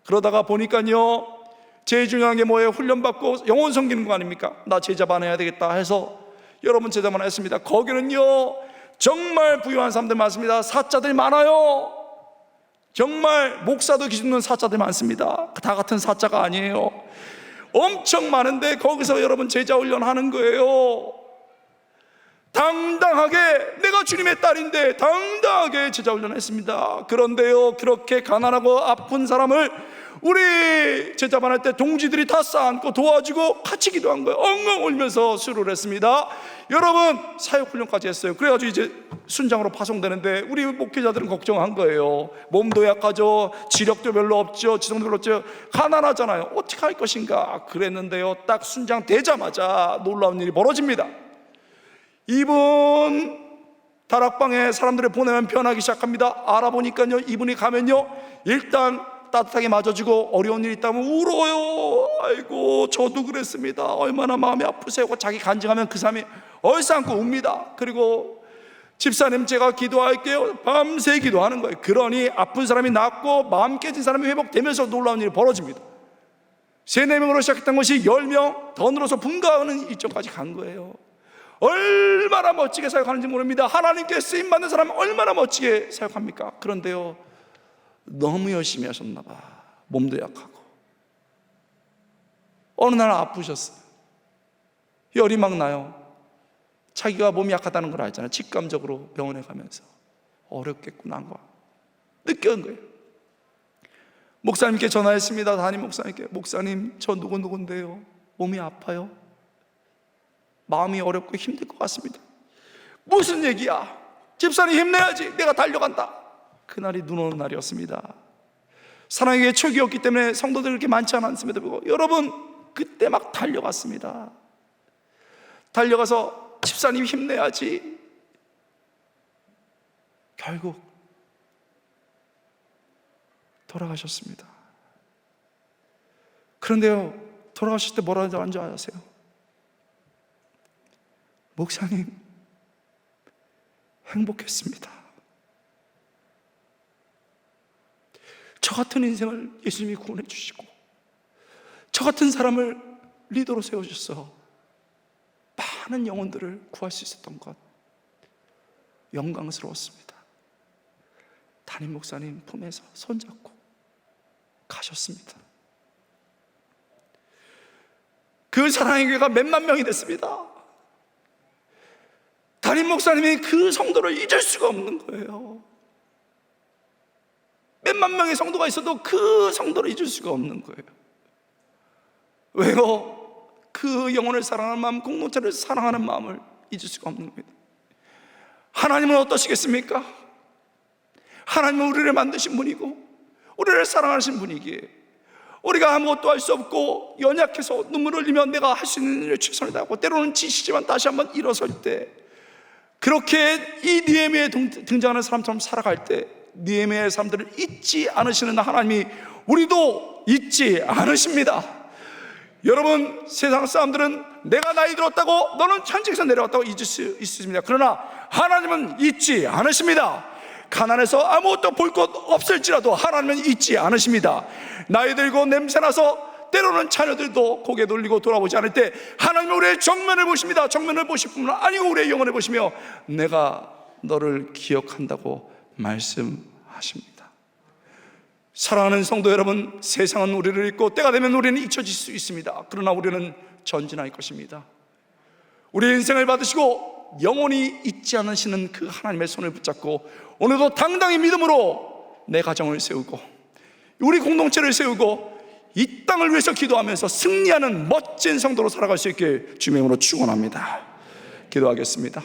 그러다가 보니까요, 제일 중요한 게 뭐예요? 훈련받고 영혼 섬기는 거 아닙니까? 나 제자반 해야 되겠다 해서 여러분 제자반 했습니다. 거기는요, 정말 부유한 사람들 많습니다. 사자들이 많아요. 정말 목사도 기준는 사자들이 많습니다. 다 같은 사자가 아니에요. 엄청 많은데 거기서 여러분 제자 훈련하는 거예요. 당당하게, 내가 주님의 딸인데 당당하게 제자 훈련했습니다. 그런데요, 그렇게 가난하고 아픈 사람을 우리 제자반 할 때 동지들이 다 쌓아안고 도와주고 같이 기도한 거예요. 엉엉 울면서 수료를 했습니다. 여러분, 사역훈련까지 했어요. 그래가지고 이제 순장으로 파송되는데 우리 목회자들은 걱정한 거예요. 몸도 약하죠, 지력도 별로 없죠, 지성도 별로 없죠, 가난하잖아요. 어떻게 할 것인가 그랬는데요, 딱 순장 되자마자 놀라운 일이 벌어집니다. 이분 다락방에 사람들을 보내면 변하기 시작합니다. 알아보니까요, 이분이 가면요, 일단 따뜻하게 맞아주고 어려운 일이 있다면 울어요. 아이고, 저도 그랬습니다. 얼마나 마음이 아프세요. 자기 간증하면 그 사람이 얼싸안고 웁니다. 그리고 집사님, 제가 기도할게요. 밤새 기도하는 거예요. 그러니 아픈 사람이 낫고 마음 깨진 사람이 회복되면서 놀라운 일이 벌어집니다. 3-4명으로 시작했던 것이 10명 더 늘어서 분가하는 일정까지 간 거예요. 얼마나 멋지게 사역하는지 모릅니다. 하나님께 쓰임받는 사람은 얼마나 멋지게 사역합니까? 그런데요, 너무 열심히 하셨나 봐. 몸도 약하고 어느 날 아프셨어요. 열이 막 나요. 자기가 몸이 약하다는 걸 알잖아요. 직감적으로 병원에 가면서 어렵겠구나 한 거 느껴온 거예요. 목사님께 전화했습니다. 담임 목사님께, 목사님, 저 누구누구인데요, 몸이 아파요. 마음이 어렵고 힘들 것 같습니다. 무슨 얘기야? 집사님 힘내야지. 내가 달려간다. 그날이 눈 오는 날이었습니다. 사랑에게 촉이었기 때문에 성도들 그렇게 많지 않았습니다. 여러분, 그때 막 달려갔습니다. 달려가서 집사님 힘내야지. 결국 돌아가셨습니다. 그런데요, 돌아가실 때 뭐라고 하는지 아세요? 목사님, 행복했습니다. 저 같은 인생을 예수님이 구원해 주시고 저 같은 사람을 리더로 세워주셔서 많은 영혼들을 구할 수 있었던 것, 영광스러웠습니다. 담임 목사님 품에서 손잡고 가셨습니다. 그 사랑의 교회가 몇만 명이 됐습니다. 담임 목사님이 그 성도를 잊을 수가 없는 거예요. 몇만 명의 성도가 있어도 그 성도를 잊을 수가 없는 거예요. 왜요? 그 영혼을 사랑하는 마음, 공동체를 사랑하는 마음을 잊을 수가 없는 겁니다. 하나님은 어떠시겠습니까? 하나님은 우리를 만드신 분이고 우리를 사랑하신 분이기에 우리가 아무것도 할 수 없고 연약해서 눈물을 흘리며 내가 할 수 있는 일을 최선을 다하고 때로는 지치지만 다시 한번 일어설 때, 그렇게 이 느헤미야에 등장하는 사람처럼 살아갈 때 느헤미야의 사람들을 잊지 않으시는 하나님이 우리도 잊지 않으십니다. 여러분, 세상 사람들은 내가 나이 들었다고 너는 천직에서 내려왔다고 잊을 수 있습니다. 그러나 하나님은 잊지 않으십니다. 가난해서 아무것도 볼 것 없을지라도 하나님은 잊지 않으십니다. 나이 들고 냄새나서 때로는 자녀들도 고개 돌리고 돌아보지 않을 때 하나님은 우리의 정면을 보십니다. 정면을 보실 뿐만 아니고 우리의 영혼을 보시며 내가 너를 기억한다고 말씀하십니다. 사랑하는 성도 여러분, 세상은 우리를 잊고 때가 되면 우리는 잊혀질 수 있습니다. 그러나 우리는 전진할 것입니다. 우리의 인생을 받으시고 영원히 잊지 않으시는 그 하나님의 손을 붙잡고 오늘도 당당히 믿음으로 내 가정을 세우고 우리 공동체를 세우고 이 땅을 위해서 기도하면서 승리하는 멋진 성도로 살아갈 수 있게 주님의 이름으로 축원합니다. 기도하겠습니다.